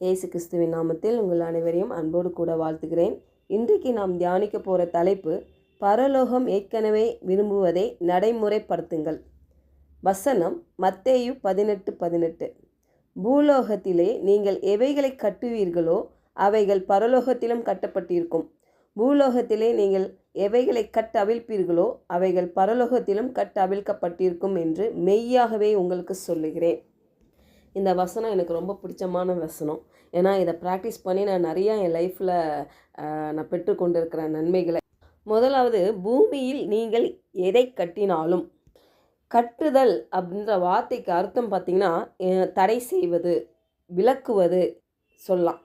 இயேசு கிறிஸ்துவின் நாமத்தில் உங்கள் அனைவரையும் அன்போடு கூட வாழ்த்துகிறேன். இன்றைக்கு நாம் தியானிக்க போகிற தலைப்பு, பரலோகம் ஏற்கனவே விரும்புவதை நடைமுறைப்படுத்துங்கள். வசனம் மத்தேயு 18:18. பூலோகத்திலே நீங்கள் எவைகளை கட்டுவீர்களோ அவைகள் பரலோகத்திலும் கட்டப்பட்டிருக்கும். பூலோகத்திலே நீங்கள் எவைகளை கட்டவிழ்ப்பீர்களோ அவைகள் பரலோகத்திலும் கட்டவிழ்க்கப்பட்டிருக்கும் என்று மெய்யாகவே உங்களுக்கு சொல்லுகிறேன். இந்த வசனம் எனக்கு ரொம்ப பிடிச்சமான வசனம். ஏன்னா இதை ப்ராக்டிஸ் பண்ணி நான் நிறையா என் லைஃப்பில் நான் பெற்றுக்கொண்டிருக்கிற நன்மைகளை. முதலாவது, பூமியில் நீங்கள் எதை கட்டினாலும். கட்டுதல் அப்படின்ற வார்த்தைக்கு அர்த்தம் பார்த்திங்கன்னா தடை செய்வது, விலக்குவது சொல்லலாம்.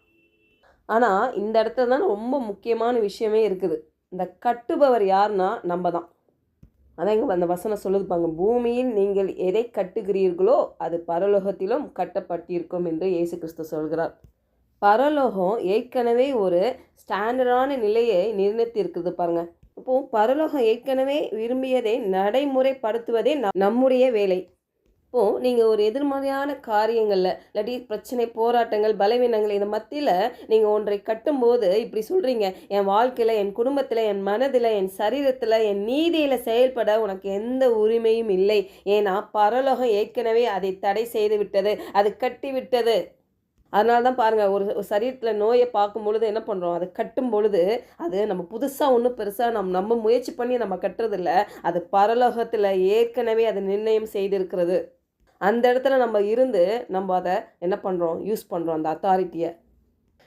ஆனால் இந்த இடத்துல தான் ரொம்ப முக்கியமான விஷயமே இருக்குது. இந்த கட்டுபவர் யாருன்னா நம்ம தான். அதாங்க அந்த வசனம் சொல்லுதுப்பாங்க, பூமியில் நீங்கள் எதை கட்டுகிறீர்களோ அது பரலோகத்திலும் கட்டப்பட்டிருக்கும் என்று இயேசு கிறிஸ்து சொல்கிறார். பரலோகம் ஏற்கனவே ஒரு ஸ்டாண்டர்டான நிலையை நிர்ணயித்திருக்குது பாருங்க. இப்போது பரலோகம் ஏற்கனவே விரும்பியதை நடைமுறைப்படுத்துவதே நம்முடைய வேலை. இப்போது நீங்கள் ஒரு எதிர்மறையான காரியங்களில் இல்லாட்டி பிரச்சனை, போராட்டங்கள், பலவீனங்கள் இந்த மத்தியில் நீங்கள் ஒன்றை கட்டும்போது இப்படி சொல்கிறீங்க, என் வாழ்க்கையில், என் குடும்பத்தில், என் மனதில், என் சரீரத்தில், என் நீதியில் செயல்பட உனக்கு எந்த உரிமையும் இல்லை. ஏன்னா பரலோகம் ஏற்கனவே அதை தடை செய்து விட்டது, அது கட்டி விட்டது. அதனால தான் பாருங்கள், ஒரு சரீரத்தில் நோயை பார்க்கும் பொழுது என்ன பண்ணுறோம், அதை கட்டும் பொழுது அது நம்ம புதுசாக ஒன்றும் பெருசாக நம்ம முயற்சி பண்ணி நம்ம கட்டுறதில்ல, அது பரலோகத்தில் ஏற்கனவே அது நிர்ணயம் செய்திருக்கிறது. அந்த இடத்துல நம்ம இருந்து நம்ம அதை என்ன பண்ணுறோம், யூஸ் பண்ணுறோம் அந்த அத்தாரிட்டியை.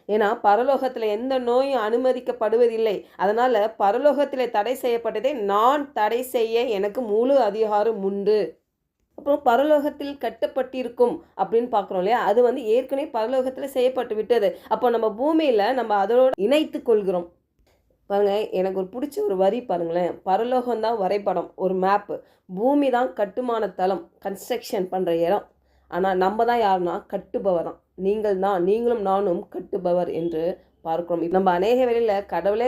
ஏன்னா பரலோகத்தில் எந்த நோயும் அனுமதிக்கப்படுவதில்லை. அதனால் பரலோகத்தில் தடை செய்யப்பட்டதை நான் தடை செய்ய எனக்கு முழு அதிகாரம் உண்டு. அப்புறம் பரலோகத்தில் கட்டப்பட்டிருக்கும் அப்படின்னு பார்க்குறோம் இல்லையா, அது ஏற்கனவே பரலோகத்தில் செய்யப்பட்டு விட்டது. அப்போ நம்ம பூமியில் நம்ம அதோடு இணைத்து கொள்கிறோம். பாருங்கள், எனக்கு ஒரு பிடிச்ச ஒரு வரி பாருங்களேன். பரலோகம் தான் வரைபடம், ஒரு மேப்பு. பூமி தான் கட்டுமான தளம், கன்ஸ்ட்ரக்ஷன் பண்ணுற இடம். ஆனால் நம்ம தான் யாருன்னா கட்டுபவர் தான். நீங்களும் நானும் கட்டுபவர் என்று பார்க்குறோம். நம்ம அநேக வேளையில் கடவுளே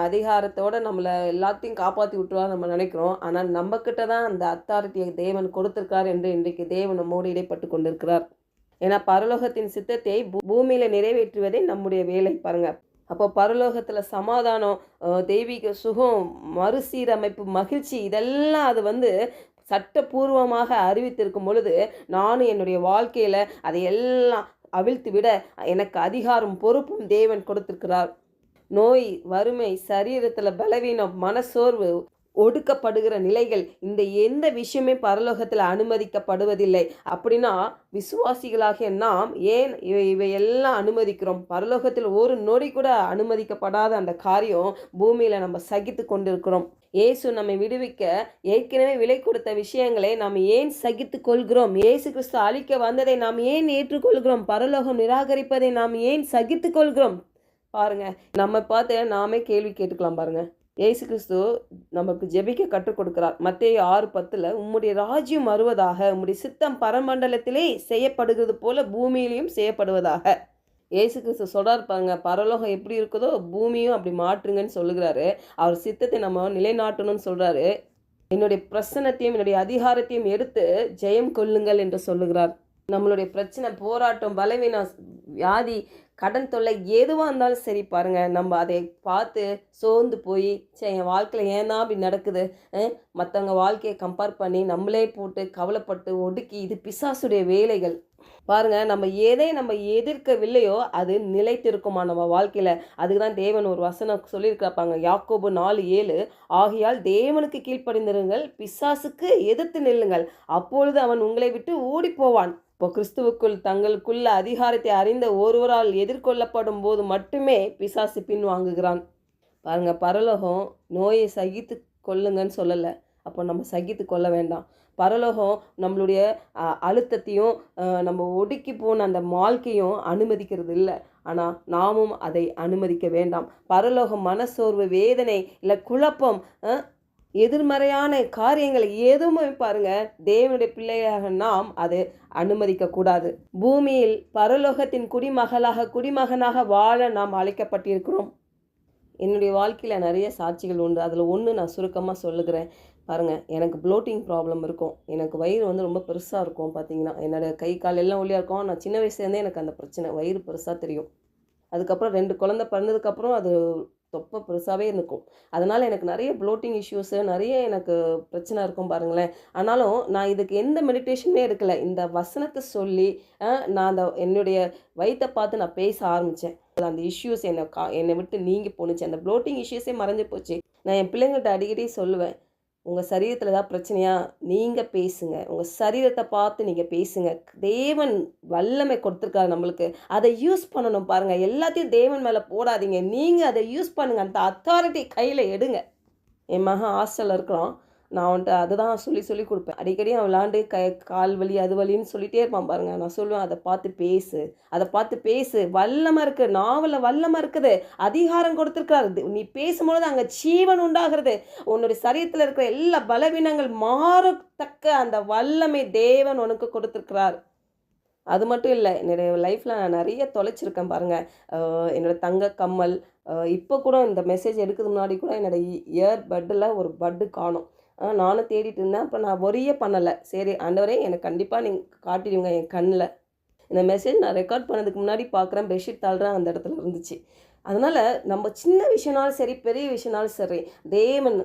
அதிகாரத்தோடு நம்மளை எல்லாத்தையும் காப்பாற்றி விட்டுருவார் நம்ம நினைக்கிறோம். ஆனால் நம்மக்கிட்ட தான் அந்த அத்தாரிட்டியை தேவன் கொடுத்துருக்கார் என்று இன்றைக்கு தேவன் நம்மோடு இடைப்பட்டு கொண்டிருக்கிறார். ஏன்னா பரலோகத்தின் சித்தத்தை பூமியில் நிறைவேற்றுவதே நம்முடைய வேலை பாருங்கள். அப்போ பரலோகத்தில் சமாதானம், தெய்வீக சுகம், மறுசீரமைப்பு, மகிழ்ச்சி, இதெல்லாம் அது சட்டபூர்வமாக அறிவித்திருக்கும் பொழுது நானும் என்னுடைய வாழ்க்கையில் அதையெல்லாம் அவிழ்த்து விட எனக்கு அதிகாரம், பொறுப்பும் தேவன் கொடுத்திருக்கிறார். நோய், வறுமை, சரீரத்தில் பலவீனம், மனசோர்வு, ஒடுக்கப்படுகிற நிலைகள், இந்த எந்த விஷயமே பரலோகத்தில் அனுமதிக்கப்படுவதில்லை. அப்படின்னா விசுவாசிகளாகிய நாம் ஏன் இவையெல்லாம் அனுமதிக்கிறோம்? பரலோகத்தில் ஒரு நொடி கூட அனுமதிக்கப்படாத அந்த காரியம் பூமியில் நம்ம சகித்து கொண்டிருக்கிறோம். இயேசு நம்மை விடுவிக்க ஏற்கனவே விலை கொடுத்த விஷயங்களை நாம் ஏன் சகித்து கொள்கிறோம்? இயேசு கிறிஸ்து அழிக்க வந்ததை நாம் ஏன் ஏற்றுக்கொள்கிறோம்? பரலோகம் நிராகரிப்பதை நாம் ஏன் சகித்து கொள்கிறோம்? பாருங்க, நம்ம பார்த்து நாமே கேள்வி கேட்டுக்கலாம். பாருங்க, இயேசு கிறிஸ்து நமக்கு ஜெபிக்க கற்றுக் கொடுக்கிறார். மத்தேயு 6:10, உம்முடைய ராஜ்யம் வருவதாக, உம்முடைய சித்தம் பரமண்டலத்திலே செய்யப்படுகிறது போல பூமியிலையும் செய்யப்படுவதாக. இயேசு கிறிஸ்து சொல்கிறார் பாருங்க, பரலோகம் எப்படி இருக்குதோ பூமியும் அப்படி மாற்றுங்கன்னு சொல்லுகிறாரு. அவர் சித்தத்தை நம்ம நிலைநாட்டணும்னு சொல்கிறாரு. என்னுடைய பிரசன்னத்தையும் என்னுடைய அதிகாரத்தையும் எடுத்து ஜெயம் கொள்ளுங்கள் என்று சொல்லுகிறார். நம்மளுடைய பிரச்சனை, போராட்டம், பலவீனம், வியாதி, கடன் தொல்லை எதுவாக இருந்தாலும் சரி பாருங்கள், நம்ம அதை பார்த்து சோர்ந்து போய் என் வாழ்க்கையில் ஏன்னா அப்படி நடக்குது, மற்றவங்க வாழ்க்கையை கம்பேர் பண்ணி நம்மளே போட்டு கவலைப்பட்டு ஒடுக்கி, இது பிசாசுடைய வேலைகள். பாருங்கள், நம்ம எதிர்க்கவில்லையோ அது நிலைத்திருக்குமா நம்ம வாழ்க்கையில். அதுக்கு தான் தேவன் ஒரு வசனம் சொல்லியிருக்காப்பாங்க, யாக்கோபு 4:7, ஆகையால் தேவனுக்கு கீழ்ப்படிந்திருங்கள், பிசாசுக்கு எதிர்த்து நில்லுங்கள், அப்பொழுது அவன் உங்களை விட்டு ஓடி போவான். இப்போ கிறிஸ்துவுக்குள் தங்களுக்குள்ள அதிகாரத்தை அறிந்த ஒருவரால் எதிர்கொள்ளப்படும் போது மட்டுமே பிசாசு பின்வாங்குகிறான். பாருங்கள், பரலோகம் நோயை சகித்து கொள்ளுங்கன்னு சொல்லலை. அப்போ நம்ம சகித்து கொள்ள வேண்டாம். பரலோகம் நம்மளுடைய அழுத்தத்தையும் நம்ம ஒடுக்கி போன அந்த வாழ்க்கையும் அனுமதிக்கிறது இல்லை. ஆனால் நாமும் அதை அனுமதிக்க வேண்டாம். பரலோகம் மனசோர்வு, வேதனை, இல்லை குழப்பம், எதிர்மறையான காரியங்கள் எதுவுமே பாருங்கள், தேவனுடைய பிள்ளையாக நாம் அது அனுமதிக்கக்கூடாது. பூமியில் பரலோகத்தின் குடிமகனாக வாழ நாம் அழைக்கப்பட்டிருக்கிறோம். என்னுடைய வாழ்க்கையில் நிறைய சாட்சிகள் உண்டு. அதில் ஒன்று நான் சுருக்கமாக சொல்லுகிறேன். பாருங்கள், எனக்கு ப்ளோட்டிங் ப்ராப்ளம் இருக்கும். எனக்கு வயிறு வந்து ரொம்ப பெருசாக இருக்கும். பார்த்தீங்கன்னா என்னோடய கை கால் எல்லாம் ஒல்லியாக இருக்கும். நான் சின்ன வயசுலேருந்தே எனக்கு அந்த பிரச்சனை, வயிறு பெருசாக தெரியும். அதுக்கப்புறம் 2 குழந்தை பிறந்ததுக்கப்புறம் அது தொப்பை பெருசாகவே இருக்கும். அதனால் எனக்கு நிறைய ப்ளோட்டிங் இஷ்யூஸு, நிறைய எனக்கு பிரச்சனை இருக்கும் பாருங்களேன். ஆனாலும் நான் இதுக்கு எந்த மெடிடேஷனுமே எடுக்கலை. இந்த வசனத்தை சொல்லி நான் அந்த என்னுடைய வயிற்றை பார்த்து நான் பேச ஆரம்பித்தேன். அந்த இஷ்யூஸ் என்னை விட்டு நீங்கி போணுச்சு. அந்த ப்ளோட்டிங் இஷ்யூஸே மறைஞ்சு போச்சு. நான் என் பிள்ளைங்கள்ட்ட அடிக்கடி சொல்லுவேன், உங்கள் சரீரத்தில் ஏதாவது பிரச்சனையா நீங்கள் பேசுங்க. உங்கள் சரீரத்தை பார்த்து நீங்கள் பேசுங்க. தேவன் வல்லமை கொடுத்துருக்காரு நம்மளுக்கு. அதை யூஸ் பண்ணணும் பாருங்கள். எல்லாத்தையும் தேவன் மேலே போடாதீங்க. நீங்கள் அதை யூஸ் பண்ணுங்கள். அந்த அத்தாரிட்டி கையில் எடுங்க. என் மகன் ஹாஸ்டலில் இருக்கிறான். நான் அவன்கிட்ட அதை தான் சொல்லி கொடுப்பேன். அடிக்கடி அவன் விளாண்டு கால் வலி அது வலின்னு சொல்லிகிட்டே இருப்பான் பாருங்கள். நான் சொல்லுவேன், அதை பார்த்து பேசு. வல்லமை இருக்குது, நாவலில் வல்லமை இருக்குது, அதிகாரம் கொடுத்துருக்காரு. நீ பேசும்பொழுது அங்கே ஜீவன் உண்டாகிறது. உன்னுடைய சரீரத்தில் இருக்கிற எல்லா பலவீனங்கள் மாறத்தக்க அந்த வல்லமை தேவன் உனக்கு கொடுத்துருக்கிறார். அது மட்டும் இல்லை, என்னுடைய லைஃப்பில் நான் நிறைய தொலைச்சிருக்கேன் பாருங்கள். என்னோடய தங்க கம்மல், இப்போ கூட இந்த மெசேஜ் எடுக்கிறதுக்கு முன்னாடி கூட என்னோடய இயர் பட்டில் ஒரு பட்டு காணும். நானும் தேடிட்டு இருந்தேன். அப்போ நான் ஒரே பண்ணலை. சரி ஆண்டவரே, எனக்கு கண்டிப்பாக நீங்கள் காட்டிடுங்க என் கண்ணில். இந்த மெசேஜ் நான் ரெக்கார்ட் பண்ணதுக்கு முன்னாடி பார்க்குறேன், பெட்ஷீட் தாழ்றேன், அந்த இடத்துல இருந்துச்சு. அதனால் நம்ம சின்ன விஷயம்னாலும் சரி, பெரிய விஷயம்னாலும் சரி, தேவன்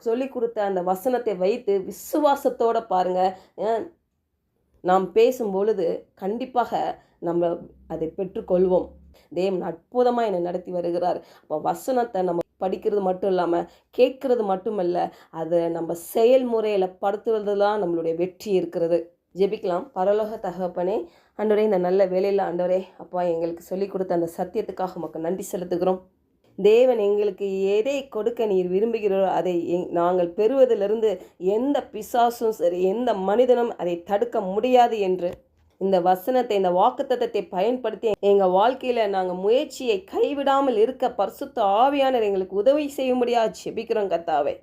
சொல்லி கொடுத்த அந்த வசனத்தை வைத்து விசுவாசத்தோடு பாருங்கள். நாம் பேசும்பொழுது கண்டிப்பாக நம்ம அதை பெற்றுக்கொள்வோம். தேவன் அற்புதமாக என்னை நடத்தி வருகிறார். அப்போ வசனத்தை நம்ம படிக்கிறது மட்டும் இல்லாமல் கேட்குறது மட்டுமல்ல, அதை நம்ம செயல்முறையில் படுத்துவதுலாம் நம்மளுடைய வெற்றி இருக்கிறது. ஜெபிக்கலாம். பரலோக தகப்பனே, ஆண்டவரே, இந்த நல்ல வேலையில் ஆண்டவரே அப்பா எங்களுக்கு சொல்லிக் கொடுத்த அந்த சத்தியத்துக்காக உமக்கு நன்றி செலுத்துகிறோம். தேவன் எங்களுக்கு எதை கொடுக்க நீர் விரும்புகிறோ அதை நாங்கள் பெறுவதிலிருந்து எந்த பிசாசும் சரி, எந்த மனிதனும் அதை தடுக்க முடியாது என்று இந்த வசனத்தை, இந்த வாக்குத்தத்தத்தை பயன்படுத்தி எங்கள் வாழ்க்கையில் நாங்கள் முயற்சியை கைவிடாமல் இருக்க பரிசுத்த ஆவியானவர் எங்களுக்கு உதவி செய்ய முடியாது ஜெபிக்கிறோம் கர்த்தாவே.